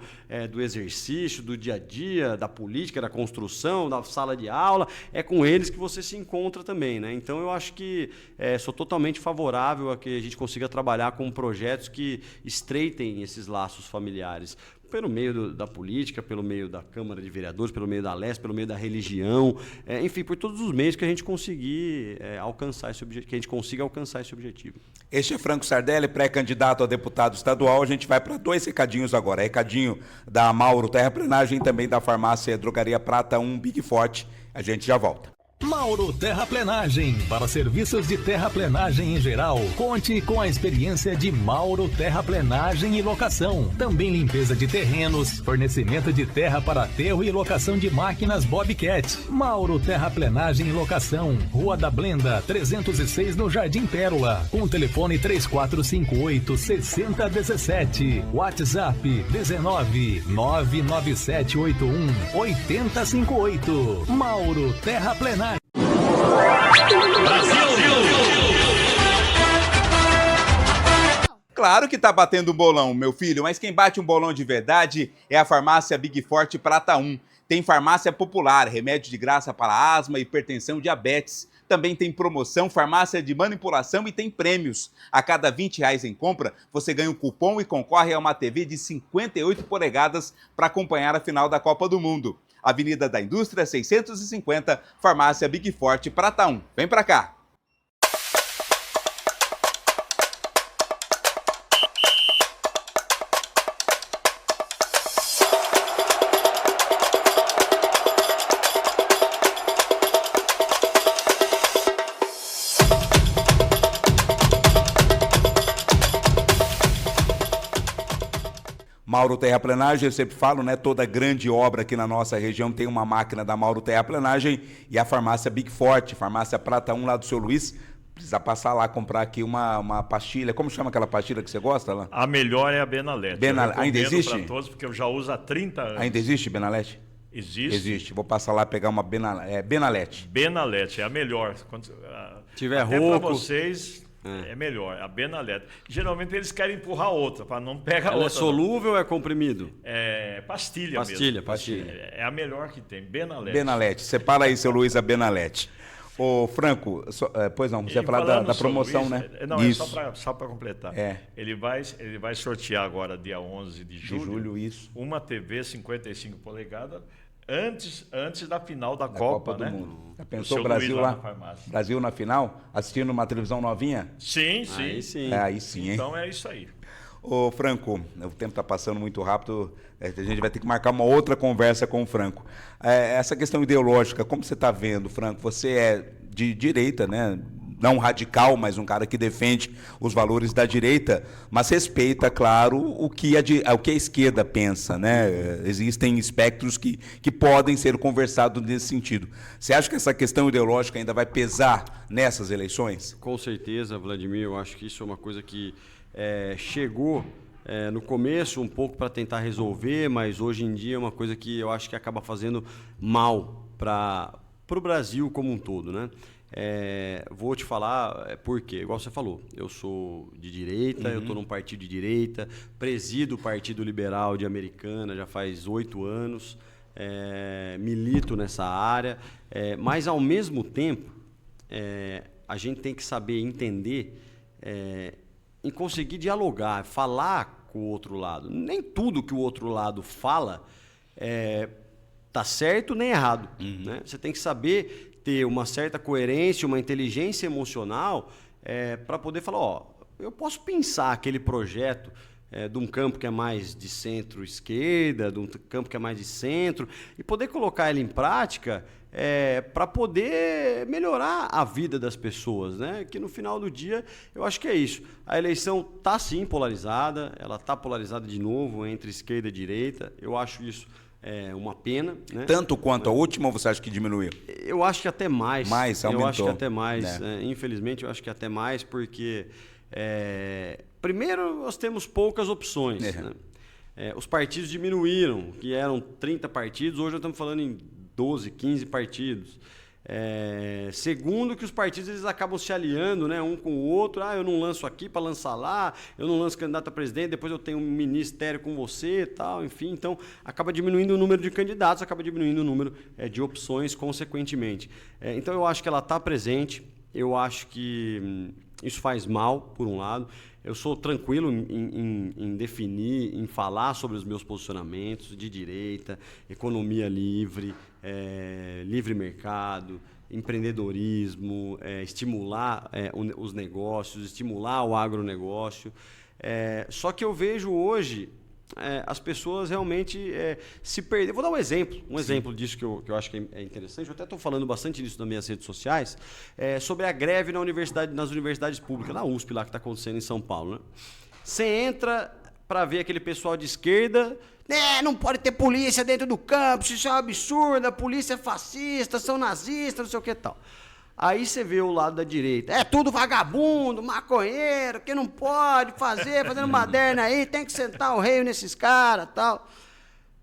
do exercício, do dia a dia, da política, da construção, da sala de aula, é com eles que você se encontra também, né? Então, eu acho que sou totalmente favorável a que a gente consiga trabalhar com projetos que estreitem esses laços familiares, pelo meio da política, pelo meio da Câmara de Vereadores, pelo meio da Leste, pelo meio da religião, enfim, por todos os meios que a gente conseguir alcançar esse objetivo, que a gente consiga alcançar esse objetivo. Este é Franco Sardelli, pré-candidato a deputado estadual. A gente vai para 2 recadinhos agora. Recadinho da Mauro Terraplenagem e também da farmácia Drogaria Prata 1 Big Forte. A gente já volta. Mauro Terraplenagem. Para serviços de terraplenagem em geral, conte com a experiência de Mauro Terraplenagem e Locação. Também limpeza de terrenos, fornecimento de terra para aterro e locação de máquinas Bobcat. Mauro Terraplenagem e Locação. Rua da Blenda, 306 no Jardim Pérola. Com o telefone 3458-6017. WhatsApp 19 99781 8058. Mauro Terraplenagem. Claro que tá batendo um bolão, meu filho, mas quem bate um bolão de verdade é a farmácia Big Forte Prata 1. Tem farmácia popular, remédio de graça para asma, hipertensão, diabetes. Também tem promoção, farmácia de manipulação e tem prêmios. A cada R$20 em compra, você ganha um cupom e concorre a uma TV de 58 polegadas para acompanhar a final da Copa do Mundo. Avenida da Indústria 650, farmácia Big Forte Prata 1. Vem pra cá. Mauro Terraplenagem, eu sempre falo, né? Toda grande obra aqui na nossa região tem uma máquina da Mauro Terraplenagem e a farmácia Big Forte, farmácia Prata 1 lá do seu Luiz. Precisa passar lá, comprar aqui uma pastilha. Como chama aquela pastilha que você gosta lá? A melhor é a Benalete. Ainda existe? Para todos, porque eu já uso há 30 anos. Ainda existe Benalete? Existe. Existe. Vou passar lá pegar uma Benalete. Benalete é a melhor. Quando tiver até rouco. para vocês é melhor. A Benalete. Geralmente eles querem empurrar outra, para não pegar outra. É solúvel ou é comprimido? É pastilha mesmo. Pastilha. É a melhor que tem. Benalete. Benalete. Separa aí, seu Luiz, a Benalete. Ô, Franco, pois não, você ia falar da promoção, Luiz, né? Não, isso. É só para completar. Ele vai sortear agora, dia 11 de julho, isso. uma TV 55 polegadas antes da final da Copa Copa, do né? Mundo. Já pensou o Brasil lá? Brasil na final, assistindo uma televisão novinha? Sim. Aí sim. Aí sim, hein? Então é isso aí. Ô, Franco, o tempo está passando muito rápido, a gente vai ter que marcar uma outra conversa com o Franco. Essa questão ideológica, como você está vendo, Franco? Você é de direita, né? Não radical, mas um cara que defende os valores da direita, mas respeita, claro, o que a esquerda pensa, né? Existem espectros que podem ser conversados nesse sentido. Você acha que essa questão ideológica ainda vai pesar nessas eleições? Com certeza, Vladimir, eu acho que isso é uma coisa que chegou no começo um pouco para tentar resolver, mas hoje em dia é uma coisa que eu acho que acaba fazendo mal para o Brasil como um todo, né? Vou te falar por quê. Igual você falou, eu sou de direita, eu estou num partido de direita, presido o Partido Liberal de Americana já faz 8 anos, milito nessa área, mas ao mesmo tempo a gente tem que saber entender em conseguir dialogar, falar com o outro lado. Nem tudo que o outro lado fala tá certo nem errado, né? Você tem que saber ter uma certa coerência, uma inteligência emocional para poder falar, eu posso pensar aquele projeto de um campo que é mais de centro-esquerda, de um campo que é mais de centro, e poder colocar ele em prática para poder melhorar a vida das pessoas, né? Que no final do dia, eu acho que é isso. A eleição está sim polarizada, ela está polarizada de novo entre esquerda e direita, eu acho isso uma pena, né? Tanto quanto a última, ou você acha que diminuiu? Eu acho que até mais. Aumentou. Eu acho que até mais. Infelizmente, eu acho que até mais, porque primeiro nós temos poucas opções. Né? Os partidos diminuíram, que eram 30 partidos, hoje nós estamos falando em 12, 15 partidos. Segundo, que os partidos eles acabam se aliando, né, um com o outro. Eu não lanço aqui para lançar lá, eu não lanço candidato a presidente, depois eu tenho um ministério com você, tal, enfim. Então, acaba diminuindo o número de candidatos, acaba diminuindo o número de opções, consequentemente. Então, eu acho que ela está presente, eu acho que isso faz mal, por um lado. Eu sou tranquilo em definir, em falar sobre os meus posicionamentos de direita, economia livre, livre mercado, empreendedorismo, estimular os negócios, estimular o agronegócio. Só que eu vejo hoje as pessoas realmente se perderem. Vou dar um exemplo disso que eu acho que é interessante. Eu até estou falando bastante disso nas minhas redes sociais, sobre a greve nas universidades públicas, na USP lá que está acontecendo em São Paulo. Né? Você entra para ver aquele pessoal de esquerda, não pode ter polícia dentro do campus, isso é um absurdo, a polícia é fascista, são nazistas, não sei o que tal. Aí você vê o lado da direita, é tudo vagabundo, maconheiro, que não pode fazendo baderna aí, tem que sentar o rei nesses caras, tal.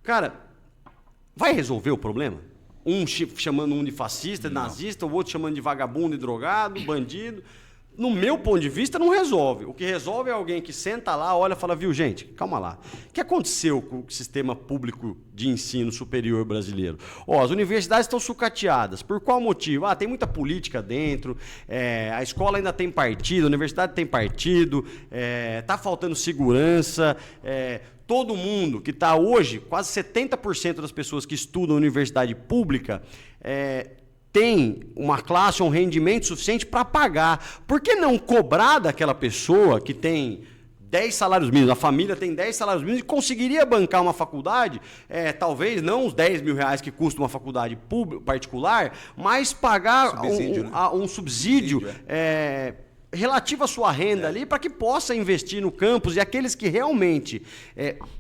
Cara, vai resolver o problema? Um chamando um de fascista, nazista, o outro chamando de vagabundo e drogado, bandido. No meu ponto de vista, não resolve. O que resolve é alguém que senta lá, olha e fala, viu, gente, calma lá. O que aconteceu com o sistema público de ensino superior brasileiro? As universidades estão sucateadas. Por qual motivo? Tem muita política dentro, a escola ainda tem partido, a universidade tem partido, está faltando segurança, todo mundo que está hoje, quase 70% das pessoas que estudam na universidade pública, tem uma classe, um rendimento suficiente para pagar. Por que não cobrar daquela pessoa que tem 10 salários mínimos, a família tem 10 salários mínimos e conseguiria bancar uma faculdade, talvez não os 10 mil reais que custa uma faculdade particular, mas pagar um subsídio relativo à sua renda ali, para que possa investir no campus, e aqueles que realmente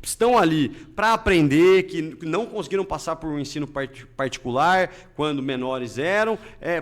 estão ali para aprender, que não conseguiram passar por um ensino particular quando menores eram,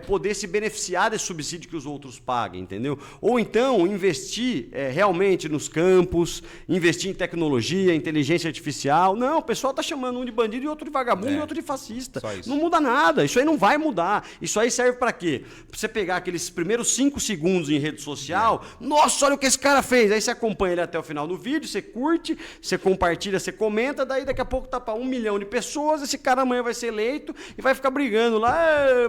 poder se beneficiar desse subsídio que os outros paguem, entendeu? Ou então investir realmente nos campos, investir em tecnologia, inteligência artificial. Não, o pessoal está chamando um de bandido e outro de vagabundo e outro de fascista. Não muda nada, isso aí não vai mudar. Isso aí serve para quê? Para você pegar aqueles primeiros 5 segundos em rede social, nossa, olha o que esse cara fez, aí você acompanha ele até o final do vídeo, você curte, você compartilha, você comenta, daí daqui a pouco tá para 1 milhão de pessoas, esse cara amanhã vai ser eleito e vai ficar brigando lá,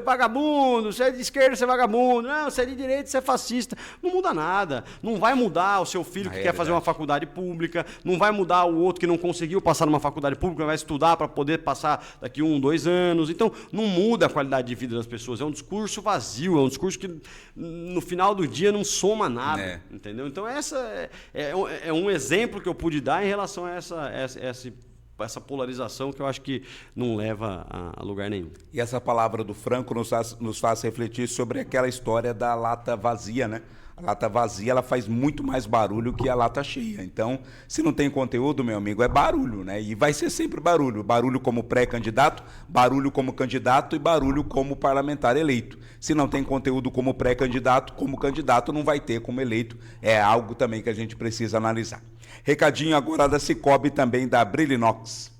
vagabundo, você é de esquerda, você é vagabundo, não, você é de direita, você é fascista. Não muda nada, não vai mudar o seu filho que quer fazer uma faculdade pública, não vai mudar o outro que não conseguiu passar numa faculdade pública, vai estudar para poder passar daqui 1, 2 anos, então não muda a qualidade de vida das pessoas, é um discurso vazio, é um discurso que no final do dia não soma nada, entendeu? Então essa é um exemplo que eu pude dar em relação a essa polarização que eu acho que não leva a lugar nenhum. E essa palavra do Franco nos faz refletir sobre aquela história da lata vazia, né? A lata vazia, ela faz muito mais barulho que a lata cheia. Então, se não tem conteúdo, meu amigo, é barulho, né? E vai ser sempre barulho. Barulho como pré-candidato, barulho como candidato e barulho como parlamentar eleito. Se não tem conteúdo como pré-candidato, como candidato não vai ter como eleito. É algo também que a gente precisa analisar. Recadinho agora da Sicoob e também da Brilinox.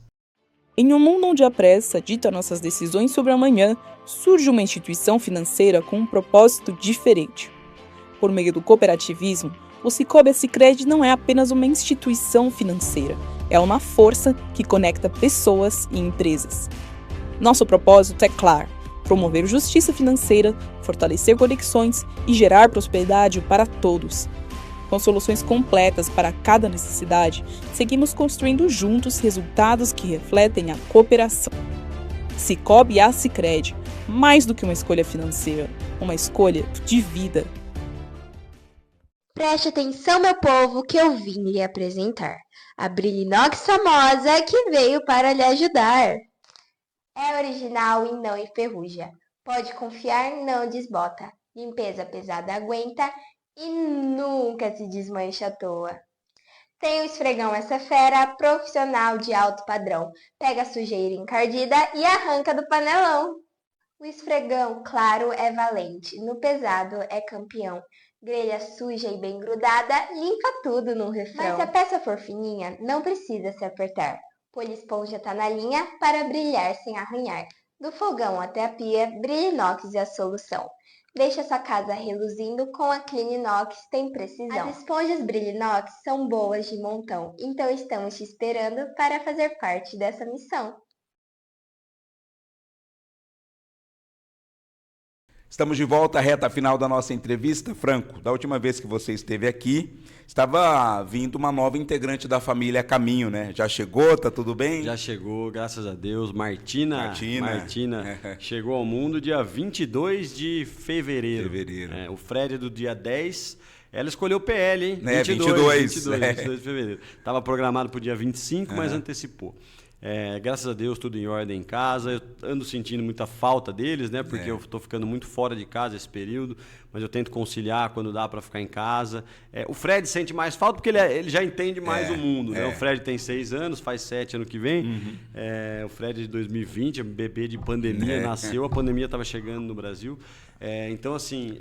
Em um mundo onde a pressa dita nossas decisões sobre amanhã, surge uma instituição financeira com um propósito diferente. Por meio do cooperativismo, o Sicoob Sicredi não é apenas uma instituição financeira, é uma força que conecta pessoas e empresas. Nosso propósito é claro: promover justiça financeira, fortalecer conexões e gerar prosperidade para todos. Com soluções completas para cada necessidade, seguimos construindo juntos resultados que refletem a cooperação. Sicoob Sicredi, mais do que uma escolha financeira, uma escolha de vida. Preste atenção, meu povo, que eu vim lhe apresentar a Brilinox famosa que veio para lhe ajudar. É original e não enferruja. Pode confiar, não desbota. Limpeza pesada aguenta e nunca se desmancha à toa. Tem o esfregão essa fera, profissional de alto padrão. Pega a sujeira encardida e arranca do panelão. O esfregão, claro, é valente. No pesado é campeão. Grelha suja e bem grudada, limpa tudo num refrão. Mas se a peça for fininha, não precisa se apertar. Poliesponja tá na linha para brilhar sem arranhar. Do fogão até a pia, Brilinox é a solução. Deixa sua casa reluzindo com a Cleaninox, tem precisão. As esponjas Brilinox são boas de montão, então estamos te esperando para fazer parte dessa missão. Estamos de volta à reta final da nossa entrevista. Franco, da última vez que você esteve aqui, estava vindo uma nova integrante da família Caminho, né? Já chegou, tá tudo bem? Já chegou, graças a Deus. Martina chegou ao mundo dia 22 de fevereiro. O Fred é do dia 10, Ela escolheu o PL, hein? Né, 22 de fevereiro. Estava programado para o dia 25, mas antecipou. Graças a Deus, tudo em ordem em casa. Eu ando sentindo muita falta deles, né? Porque eu estou ficando muito fora de casa esse período, mas eu tento conciliar quando dá para ficar em casa. O Fred sente mais falta porque ele já entende mais o mundo, né? O Fred tem 6 anos, faz 7 ano que vem. O Fred é de 2020, bebê de pandemia, nasceu, a pandemia estava chegando no Brasil. Então, assim,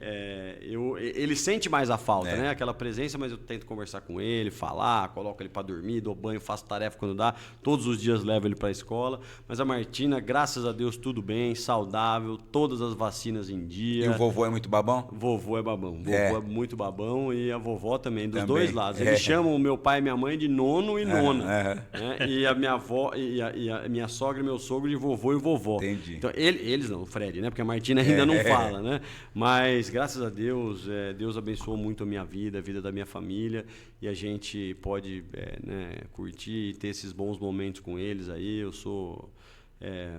ele sente mais a falta, né? Aquela presença, mas eu tento conversar com ele, falar, coloco ele para dormir, dou banho, faço tarefa quando dá. Todos os dias levo ele para a escola. Mas a Martina, graças a Deus, tudo bem, saudável, todas as vacinas em dia. E o vovô é muito babão? Vovô é babão. Vovô é muito babão e a vovó também, dos dois lados. Eles chamam o meu pai e minha mãe de nono e nona. Né? E a minha avó, e a minha sogra e meu sogro de vovô e vovó. Entendi. Então, eles não, o Fred, né? Porque a Martina ainda não fala, né? Mas, graças a Deus, Deus abençoou muito a minha vida, a vida da minha família, e a gente pode curtir e ter esses bons momentos com eles aí. Eu sou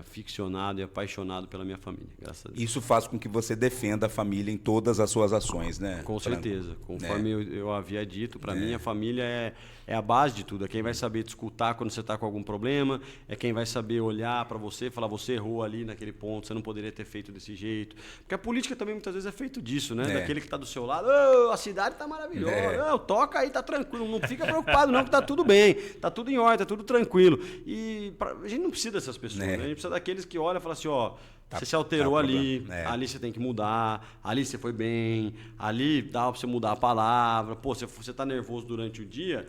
ficcionado e apaixonado pela minha família, graças a Deus. Isso faz com que você defenda a família em todas as suas ações, né? Com certeza. Conforme eu havia dito, para mim a família é a base de tudo. É quem vai saber te escutar quando você está com algum problema, é quem vai saber olhar para você e falar, você errou ali naquele ponto, você não poderia ter feito desse jeito. Porque a política também muitas vezes é feito disso, né? Daquele que está do seu lado, a cidade está maravilhosa, toca aí, tá tranquilo, não fica preocupado não, que tá tudo bem, tá tudo em ordem, tá tudo tranquilo. E a gente não precisa dessas pessoas, né? A gente precisa daqueles que olham e falam assim, você se alterou ali, ali você tem que mudar, ali você foi bem, ali dá para você mudar a palavra. Pô, se você está nervoso durante o dia,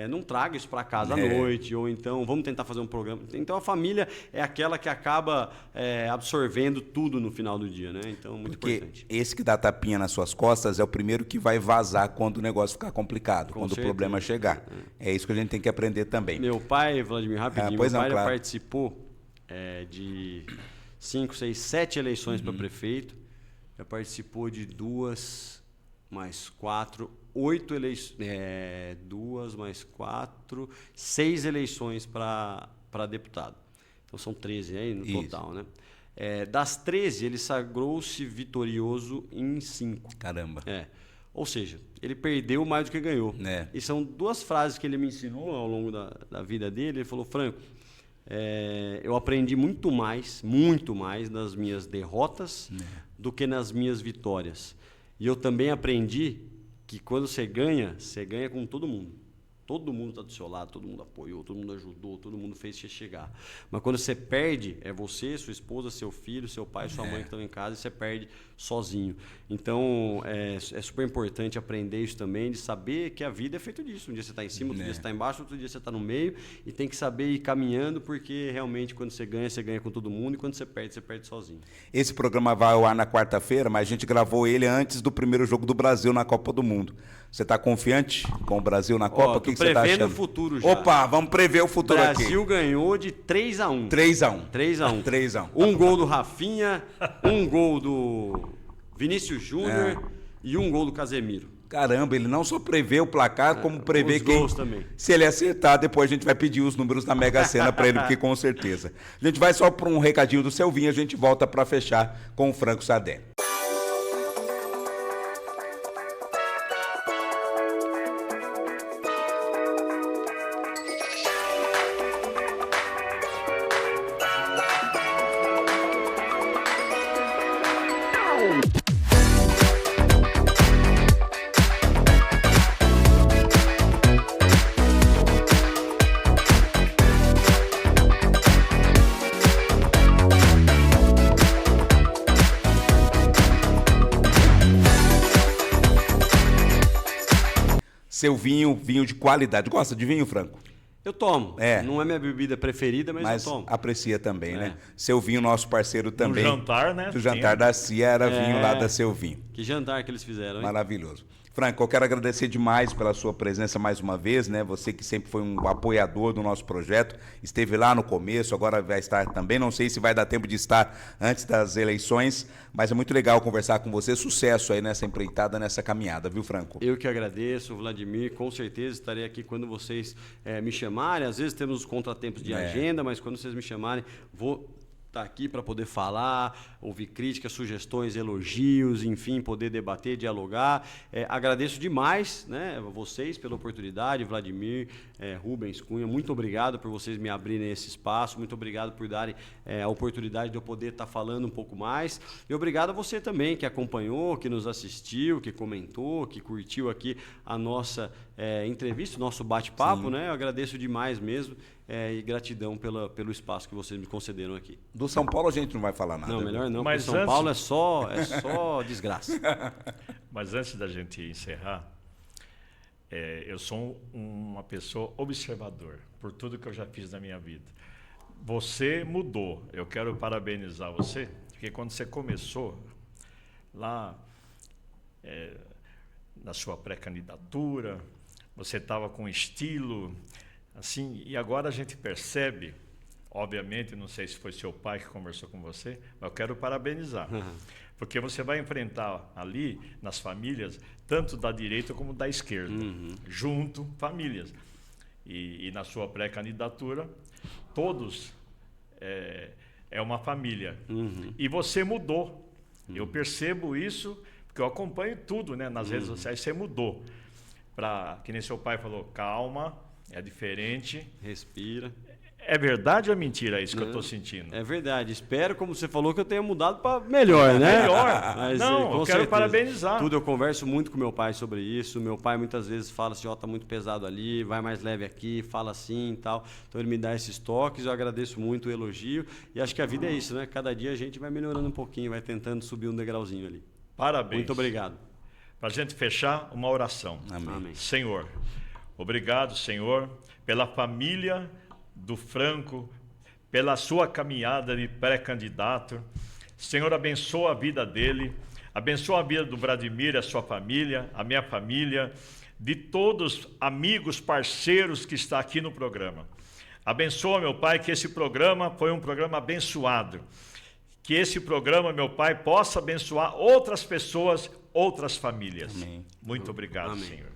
não traga isso para casa à noite, ou então vamos tentar fazer um programa. Então a família é aquela que acaba absorvendo tudo no final do dia, né? Então, muito importante. Esse que dá tapinha nas suas costas é o primeiro que vai vazar quando o negócio ficar complicado, quando o problema chegar. É isso que a gente tem que aprender também. Meu pai, Vladimir, rapidinho, meu pai já participou de 5, 6, 7 eleições para prefeito, já participou de 2 mais 4, 8 eleições, 2 mais 4, 6 eleições para deputado. Então são 13 aí no total, né? Das 13, ele sagrou-se vitorioso em 5. Caramba. Ou seja, ele perdeu mais do que ganhou. E são 2 frases que ele me ensinou ao longo da vida dele. Ele falou, Franco, eu aprendi muito mais nas minhas derrotas do que nas minhas vitórias. E eu também aprendi que quando você ganha com todo mundo. Todo mundo está do seu lado, todo mundo apoiou, todo mundo ajudou, todo mundo fez você chegar. Mas quando você perde, é você, sua esposa, seu filho, seu pai, sua mãe que estão em casa, e você perde sozinho. Então, é super importante aprender isso também, de saber que a vida é feita disso. Um dia você está em cima, outro dia você está embaixo, outro dia você está no meio, e tem que saber ir caminhando, porque realmente quando você ganha com todo mundo, e quando você perde sozinho. Esse programa vai ao ar na quarta-feira, mas a gente gravou ele antes do primeiro jogo do Brasil na Copa do Mundo. Você está confiante com o Brasil na Copa? O que você está achando? Prevendo o futuro já. Opa, vamos prever o futuro aqui. O Brasil ganhou de 3-1. 3-1. Um gol do Rafinha, um gol do Vinícius Júnior e um gol do Casemiro. Caramba, ele não só prevê o placar, como prevê gols também. Se ele acertar, depois a gente vai pedir os números da Mega Sena para ele, porque com certeza. A gente vai só para um recadinho do Selvinho, a gente volta para fechar com o Franco Sardelli. Seu vinho de qualidade. Gosta de vinho, Franco? Eu tomo. Não é minha bebida preferida, mas eu tomo. Aprecia também, né? Seu vinho, nosso parceiro também. No jantar, né? Do jantar da CIA era vinho lá da Seu Vinho. Que jantar que eles fizeram, hein? Maravilhoso. Franco, eu quero agradecer demais pela sua presença mais uma vez, né? Você que sempre foi um apoiador do nosso projeto, esteve lá no começo, agora vai estar também. Não sei se vai dar tempo de estar antes das eleições, mas é muito legal conversar com você. Sucesso aí nessa empreitada, nessa caminhada, viu, Franco? Eu que agradeço, Vladimir. Com certeza estarei aqui quando vocês me chamarem. Às vezes temos os contratempos de agenda, mas quando vocês me chamarem, vou estar aqui para poder falar, ouvir críticas, sugestões, elogios, enfim, poder debater, dialogar. Agradeço demais, né, a vocês pela oportunidade, Vladimir, Rubens, Cunha, muito obrigado por vocês me abrirem esse espaço, muito obrigado por darem a oportunidade de eu poder estar falando um pouco mais, e obrigado a você também que acompanhou, que nos assistiu, que comentou, que curtiu aqui a nossa entrevista, o nosso bate-papo, né? Eu agradeço demais mesmo, e gratidão pelo espaço que vocês me concederam aqui. Do São Paulo a gente não vai falar nada. Não, melhor não, Mas porque São Paulo é só desgraça. Mas antes da gente encerrar, eu sou uma pessoa observador por tudo que eu já fiz na minha vida. Você mudou. Eu quero parabenizar você, porque quando você começou lá na sua pré-candidatura, você estava com estilo, assim, e agora a gente percebe, obviamente, não sei se foi seu pai que conversou com você, mas eu quero parabenizar. Porque você vai enfrentar ali, nas famílias, tanto da direita como da esquerda, junto, famílias. E na sua pré-candidatura, todos é uma família. E você mudou. Eu percebo isso, porque eu acompanho tudo, né, nas redes sociais, você mudou. Que nem seu pai falou, calma, é diferente. Respira. É verdade ou é mentira isso que eu estou sentindo? É verdade. Espero, como você falou, que eu tenha mudado para melhor, né? Melhor. Mas, não, eu quero certeza. Parabenizar. Tudo, eu converso muito com meu pai sobre isso. Meu pai muitas vezes fala assim, tá muito pesado ali, vai mais leve aqui, fala assim e tal. Então ele me dá esses toques, eu agradeço muito o elogio. E acho que a vida é isso, né? Cada dia a gente vai melhorando um pouquinho, vai tentando subir um degrauzinho ali. Parabéns. Muito obrigado. Para a gente fechar, uma oração. Amém. Senhor, obrigado, Senhor, pela família do Franco, pela sua caminhada de pré-candidato. Senhor, abençoa a vida dele, abençoa a vida do Vladimir, a sua família, a minha família, de todos amigos, parceiros que está aqui no programa. Abençoa, meu Pai, que esse programa foi um programa abençoado. Que esse programa, meu Pai, possa abençoar outras pessoas, outras famílias. Amém. Muito obrigado, Amém. Senhor.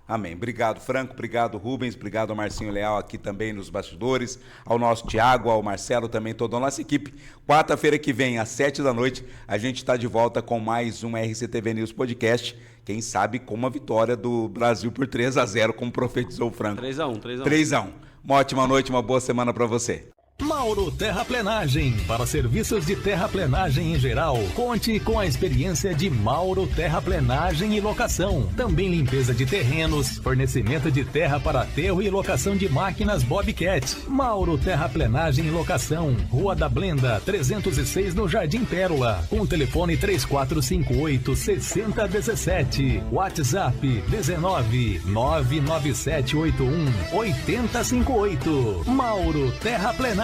Amém. Obrigado, Franco. Obrigado, Rubens. Obrigado ao Marcinho Leal aqui também nos bastidores. Ao nosso Thiago, ao Marcelo, também toda a nossa equipe. Quarta-feira que vem, às 7h, a gente está de volta com mais um RCTV News Podcast. Quem sabe com uma vitória do Brasil por 3-0, como profetizou o Franco. 3-1. 3-1. Uma ótima noite, uma boa semana para você. Mauro Terraplenagem. Para serviços de terraplenagem em geral, conte com a experiência de Mauro Terraplenagem e Locação. Também limpeza de terrenos, fornecimento de terra para aterro e locação de máquinas Bobcat. Mauro Terraplenagem e Locação, Rua da Blenda, 306 no Jardim Pérola. Com o telefone 3458-6017. WhatsApp 19-99781-8058. Mauro Terraplenagem.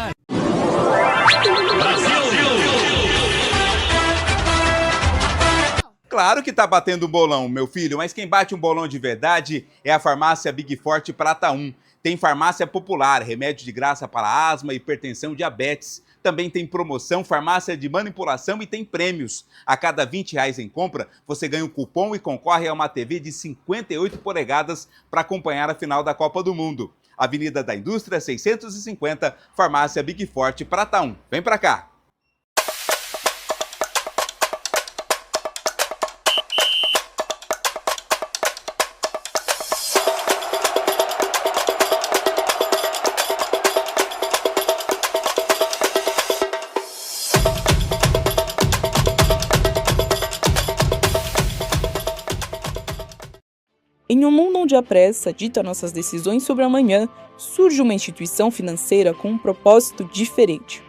Claro que tá batendo um bolão, meu filho, mas quem bate um bolão de verdade é a farmácia Big Forte Prata 1. Tem farmácia popular, remédio de graça para asma, hipertensão, diabetes. Também tem promoção, farmácia de manipulação e tem prêmios. A cada R$20 em compra, você ganha um cupom e concorre a uma TV de 58 polegadas para acompanhar a final da Copa do Mundo. Avenida da Indústria 650, farmácia Big Forte Prata 1. Vem pra cá! Em um mundo onde a pressa dita nossas decisões sobre amanhã, surge uma instituição financeira com um propósito diferente.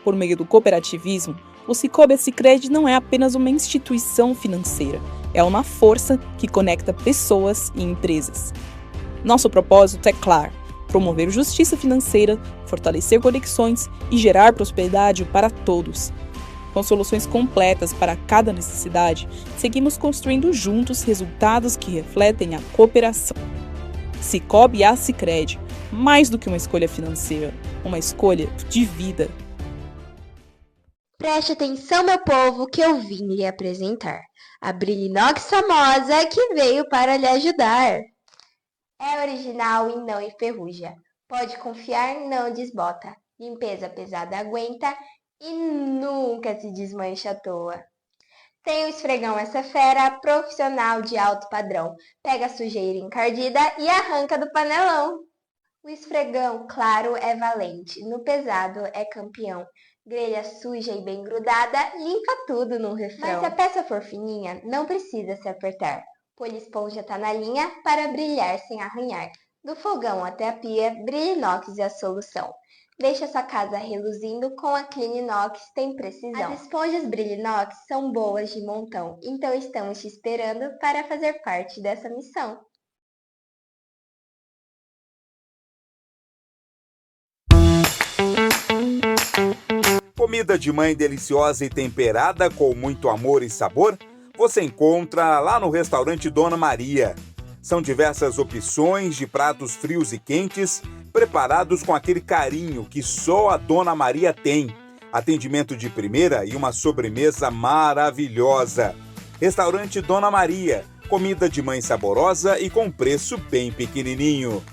Por meio do cooperativismo, o Cicobi Sicredi não é apenas uma instituição financeira, é uma força que conecta pessoas e empresas. Nosso propósito é claro: promover justiça financeira, fortalecer conexões e gerar prosperidade para todos. Com soluções completas para cada necessidade, seguimos construindo juntos resultados que refletem a cooperação. Cicobi Sicredi, mais do que uma escolha financeira, uma escolha de vida. Preste atenção, meu povo, que eu vim lhe apresentar a Brilinox famosa que veio para lhe ajudar. É original e não enferruja. Pode confiar, não desbota. Limpeza pesada aguenta e nunca se desmancha à toa. Tem o esfregão essa fera, profissional de alto padrão. Pega a sujeira encardida e arranca do panelão. O esfregão, claro, é valente. No pesado é campeão. Grelha suja e bem grudada, limpa tudo num refrão. Mas se a peça for fininha, não precisa se apertar. Poliesponja tá na linha para brilhar sem arranhar. Do fogão até a pia, Brilinox é a solução. Deixa sua casa reluzindo com a Clean-Inox, tem precisão. As esponjas Brilinox são boas de montão, então estamos te esperando para fazer parte dessa missão. Comida de mãe deliciosa e temperada com muito amor e sabor, você encontra lá no restaurante Dona Maria. São diversas opções de pratos frios e quentes, preparados com aquele carinho que só a Dona Maria tem. Atendimento de primeira e uma sobremesa maravilhosa. Restaurante Dona Maria, comida de mãe saborosa e com preço bem pequenininho.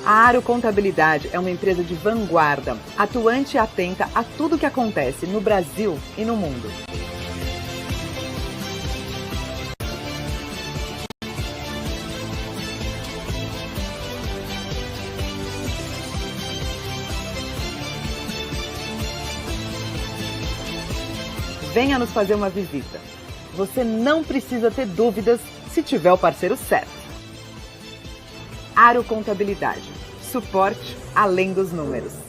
A Aro Contabilidade é uma empresa de vanguarda, atuante e atenta a tudo que acontece no Brasil e no mundo. Venha nos fazer uma visita. Você não precisa ter dúvidas se tiver o parceiro certo. Aro Contabilidade. Suporte além dos números.